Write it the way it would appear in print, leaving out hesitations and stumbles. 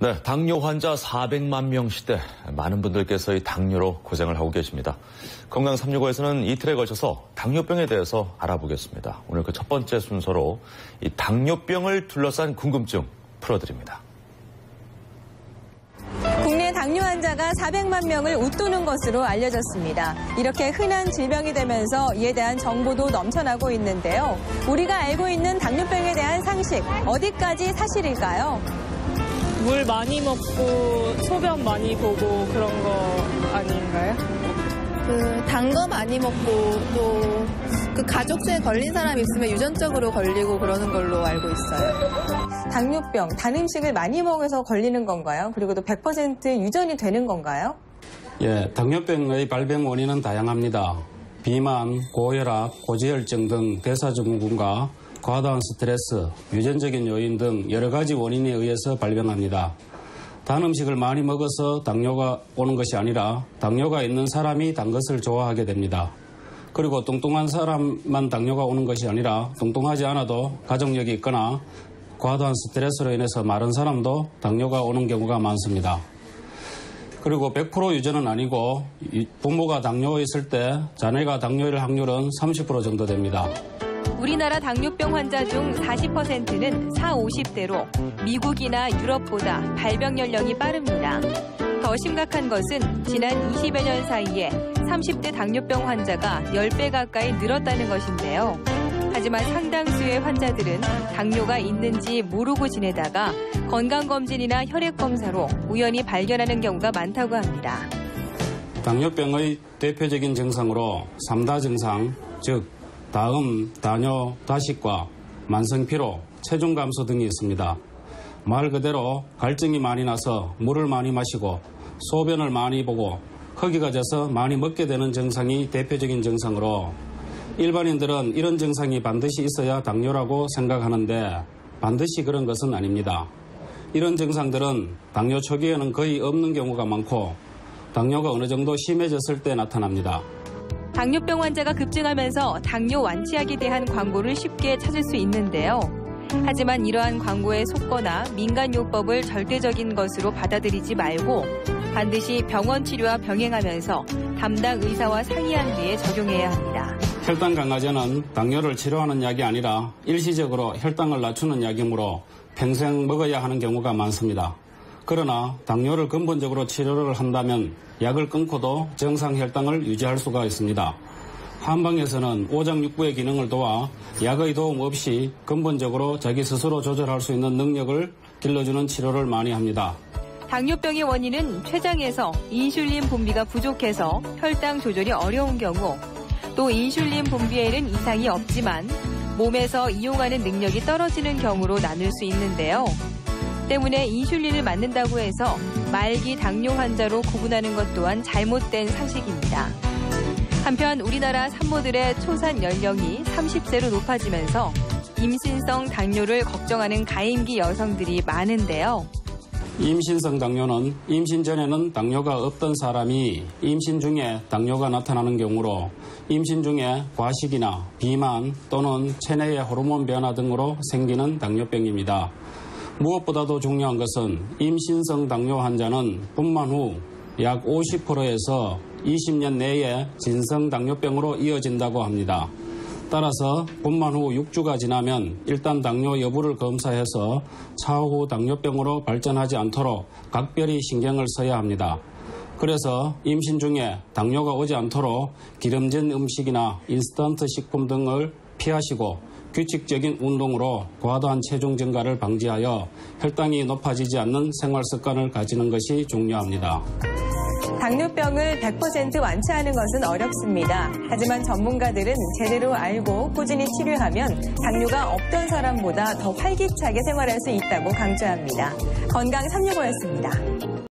네, 당뇨 환자 400만 명 시대, 많은 분들께서 이 당뇨로 고생을 하고 계십니다. 건강 365에서는 이틀에 걸쳐서 당뇨병에 대해서 알아보겠습니다. 오늘 그 첫 번째 순서로 이 당뇨병을 둘러싼 궁금증 풀어드립니다. 국내 당뇨 환자가 400만 명을 웃도는 것으로 알려졌습니다. 이렇게 흔한 질병이 되면서 이에 대한 정보도 넘쳐나고 있는데요. 우리가 알고 있는 당뇨병에 대한 상식, 어디까지 사실일까요? 물 많이 먹고 소변 많이 보고 그런 거 아닌가요? 단 거 많이 먹고 또 가족 중에 걸린 사람 있으면 유전적으로 걸리고 그러는 걸로 알고 있어요. 당뇨병, 단 음식을 많이 먹어서 걸리는 건가요? 그리고 또 100% 유전이 되는 건가요? 예, 당뇨병의 발병 원인은 다양합니다. 비만, 고혈압, 고지혈증 등 대사증후군과 과다한 스트레스, 유전적인 요인 등 여러 가지 원인에 의해서 발병합니다. 단 음식을 많이 먹어서 당뇨가 오는 것이 아니라 당뇨가 있는 사람이 단 것을 좋아하게 됩니다. 그리고 뚱뚱한 사람만 당뇨가 오는 것이 아니라 뚱뚱하지 않아도 가족력이 있거나 과다한 스트레스로 인해서 마른 사람도 당뇨가 오는 경우가 많습니다. 그리고 100% 유전은 아니고 부모가 당뇨가 있을 때 자녀가 당뇨일 확률은 30% 정도 됩니다. 우리나라 당뇨병 환자 중 40%는 40, 50대로 미국이나 유럽보다 발병 연령이 빠릅니다. 더 심각한 것은 지난 20여 년 사이에 30대 당뇨병 환자가 10배 가까이 늘었다는 것인데요. 하지만 상당수의 환자들은 당뇨가 있는지 모르고 지내다가 건강검진이나 혈액검사로 우연히 발견하는 경우가 많다고 합니다. 당뇨병의 대표적인 증상으로 3다 증상, 즉 다음, 다뇨, 다식과 만성피로, 체중 감소 등이 있습니다. 말 그대로 갈증이 많이 나서 물을 많이 마시고 소변을 많이 보고 허기가 져서 많이 먹게 되는 증상이 대표적인 증상으로 일반인들은 이런 증상이 반드시 있어야 당뇨라고 생각하는데 반드시 그런 것은 아닙니다. 이런 증상들은 당뇨 초기에는 거의 없는 경우가 많고 당뇨가 어느 정도 심해졌을 때 나타납니다. 당뇨병 환자가 급증하면서 당뇨 완치약에 대한 광고를 쉽게 찾을 수 있는데요. 하지만 이러한 광고에 속거나 민간요법을 절대적인 것으로 받아들이지 말고 반드시 병원 치료와 병행하면서 담당 의사와 상의한 뒤에 적용해야 합니다. 혈당 강화제는 당뇨를 치료하는 약이 아니라 일시적으로 혈당을 낮추는 약이므로 평생 먹어야 하는 경우가 많습니다. 그러나 당뇨를 근본적으로 치료를 한다면 약을 끊고도 정상 혈당을 유지할 수가 있습니다. 한방에서는 오장육부의 기능을 도와 약의 도움 없이 근본적으로 자기 스스로 조절할 수 있는 능력을 길러주는 치료를 많이 합니다. 당뇨병의 원인은 췌장에서 인슐린 분비가 부족해서 혈당 조절이 어려운 경우, 또 인슐린 분비에는 이상이 없지만 몸에서 이용하는 능력이 떨어지는 경우로 나눌 수 있는데요. 때문에 인슐린을 맞는다고 해서 말기 당뇨 환자로 구분하는 것 또한 잘못된 상식입니다. 한편 우리나라 산모들의 초산 연령이 30세로 높아지면서 임신성 당뇨를 걱정하는 가임기 여성들이 많은데요. 임신성 당뇨는 임신 전에는 당뇨가 없던 사람이 임신 중에 당뇨가 나타나는 경우로 임신 중에 과식이나 비만 또는 체내의 호르몬 변화 등으로 생기는 당뇨병입니다. 무엇보다도 중요한 것은 임신성 당뇨 환자는 분만 후 약 50%에서 20년 내에 진성 당뇨병으로 이어진다고 합니다. 따라서 분만 후 6주가 지나면 일단 당뇨 여부를 검사해서 차후 당뇨병으로 발전하지 않도록 각별히 신경을 써야 합니다. 그래서 임신 중에 당뇨가 오지 않도록 기름진 음식이나 인스턴트 식품 등을 피하시고 규칙적인 운동으로 과도한 체중 증가를 방지하여 혈당이 높아지지 않는 생활 습관을 가지는 것이 중요합니다. 당뇨병을 100% 완치하는 것은 어렵습니다. 하지만 전문가들은 제대로 알고 꾸준히 치료하면 당뇨가 없던 사람보다 더 활기차게 생활할 수 있다고 강조합니다. 건강 365였습니다.